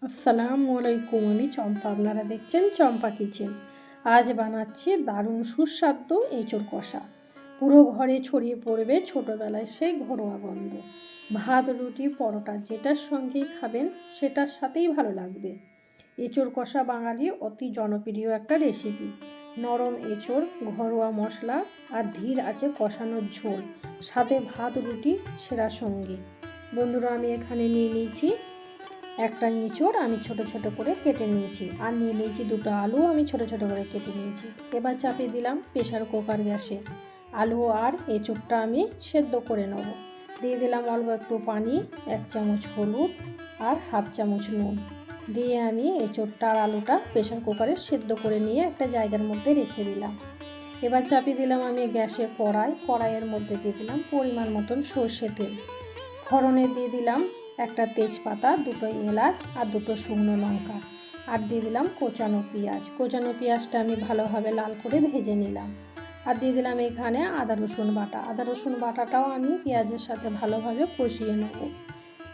আসসালামু আলাইকুম, আমি চম্পা। আপনারা দেখছেন চম্পা কিচেন। আজ বানাচ্ছি দারুণ সুস্বাদু এঁচোড় কষা। পুরো ঘরে ছড়িয়ে পড়বে ছোটোবেলায় সেই ঘরোয়া গন্ধ। ভাত, রুটি, পরোটা যেটার সঙ্গেই খাবেন সেটার সাথেই ভালো লাগবে। এঁচোড় কষা বাঙালি অতি জনপ্রিয় একটা রেসিপি। নরম এঁচোড়, ঘরোয়া মশলা আর ধীর আছে কষানোর ঝোল, সাথে ভাত রুটি সেরা সঙ্গী। বন্ধুরা, আমি এখানে নিয়ে নিয়েছি একটা এঁচোড়, আমি ছোট ছোট করে কেটে নিয়েছি, আর নিয়ে নিয়েছি দুটো আলু, আমি ছোট ছোট করে কেটে নিয়েছি। এবার চাপিয়ে দিলাম প্রেসার কুকার গ্যাসে। আলু আর এঁচোড়টা আমি সেদ্ধ করে নেব। দিয়ে দিলাম অল্প একটু পানি, 1 চামচ হলুদ আর 1/2 চামচ নুন। দিয়ে আমি এঁচোড়টা আর আলুটা প্রেসার কুকারে সেদ্ধ করে নিয়ে একটা জায়গার মধ্যে রেখে দিলাম। এবার চাপিয়ে দিলাম আমি গ্যাসে কড়াইয়ের মধ্যে দিয়ে দিলাম পরিমাণ মতন সর্ষে তেল। ফোড়নে দিয়ে দিলাম একটা তেজপাতা, 2টো এলাচ আর 2টো শুকনো লঙ্কা, আর দিয়ে দিলাম কোচানো পেঁয়াজ। কোচানো পেঁয়াজটা আমি ভালোভাবে লাল করে ভেজে নিলাম। আর দিয়ে দিলাম এখানে আদা রসুন বাটা। আদা রসুন বাটাটাও আমি পেঁয়াজের সাথে ভালোভাবে কষিয়ে নেব।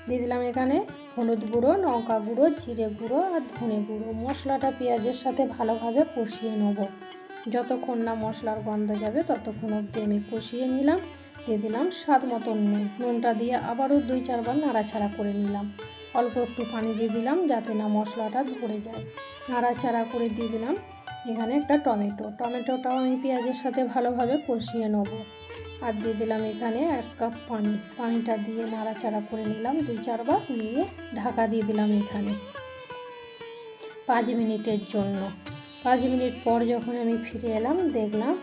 দিয়ে দিলাম এখানে হলুদ গুঁড়ো, লঙ্কা গুঁড়ো, জিরে গুঁড়ো আর ধনে গুঁড়ো। মশলাটা পেঁয়াজের সাথে ভালোভাবে কষিয়ে নেব। যতক্ষণ না মশলার গন্ধ যাবে ততক্ষণ অবধি আমি কষিয়ে নিলাম। দিয়ে দিলাম স্বাদ মতন নুন। নুনটা দিয়ে আবারও 2-4 বার নাড়াচাড়া করে নিলাম। অল্প একটু পানি দিয়ে দিলাম যাতে না মশলাটা ধরে যায়। নাড়াচাড়া করে দিয়ে দিলাম এখানে একটা টমেটোটাও আমি পেঁয়াজের সাথে ভালোভাবে কষিয়ে নেব। আর দিয়ে দিলাম এখানে 1 কাপ পানি। পানিটা দিয়ে নাড়াচাড়া করে নিলাম 2-4 বার, নিয়ে ঢাকা দিয়ে দিলাম এখানে 5 মিনিটের জন্য। 5 মিনিট পর যখন আমি ফিরে এলাম, দেখলাম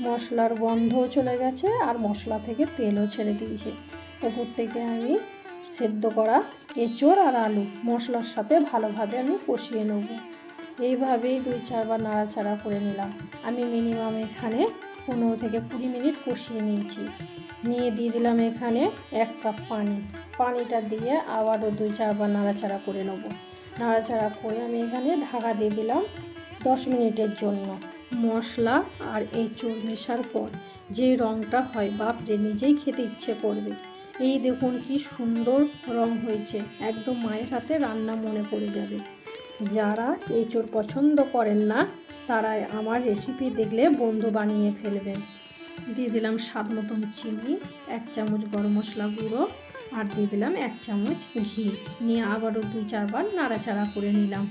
মশলার গন্ধও চলে গেছে আর মশলা থেকে তেলও ছেড়ে দিয়েছে। ওপর থেকে আমি সেদ্ধ করা এঁচোড় আর আলু মশলার সাথে ভালোভাবে আমি কষিয়ে নেব। এইভাবেই 2-4 বার নাড়াচাড়া করে নিলাম। আমি মিনিমাম এখানে 15 থেকে 20 মিনিট কষিয়ে নিয়েছি। নিয়ে দিয়ে দিলাম এখানে 1 কাপ পানি। পানিটা দিয়ে আবারও 2-4 বার নাড়াচাড়া করে নেব। নাড়াচাড়া করে আমি এখানে ঢাকা দিয়ে দিলাম 10 মিনিটের জন্য। মশলা আর এঁচোড় মেশার পর যে রঙটা হয়, বাপরে, নিজেই খেতে ইচ্ছে করবে। এই দেখুন কি সুন্দর রং হয়েছে, একদম মায়ের হাতে রান্না মনে পড়ে যাবে। যারা এঁচোড় পছন্দ করেন না তারা আমার রেসিপি দেখলে বন্ধু বানিয়ে ফেলবেন। দিয়ে দিলাম স্বাদ মতন চিনি, 1 চামচ গরম মশলা গুঁড়ো, আর দিয়ে দিলাম 1 চামচ ঘি। নিয়ে আবারও 2-4 বার নাড়াচাড়া করে নিলাম।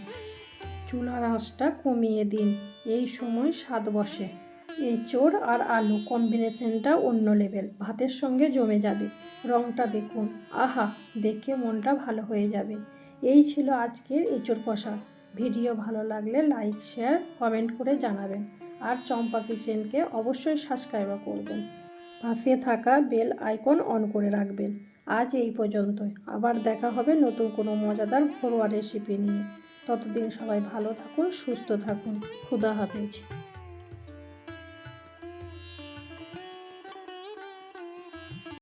চুলার আঁচটা কমিয়ে দিন, এই সময় স্বাদ বসে। এঁচোড় আর আলু কম্বিনেশনটা অন্য লেভেল, ভাতের সঙ্গে জমে যাবে। রঙটা দেখুন, আহা, দেখে মনটা ভালো হয়ে যাবে। এই ছিল আজকের এঁচোড় কষা। ভিডিও ভালো লাগলে লাইক, শেয়ার, কমেন্ট করে জানাবেন। আর চম্পা কিচেনকে অবশ্যই সাবস্ক্রাইব করবেন। পাশে থাকা বেল আইকন অন করে রাখবেন। আজ এই পর্যন্তই, আবার দেখা হবে নতুন কোনো মজাদার ঘরোয়া রেসিপি নিয়ে। ততদিন সবাই ভালো থাকুন, সুস্থ থাকুন। খুদা হাফেজ।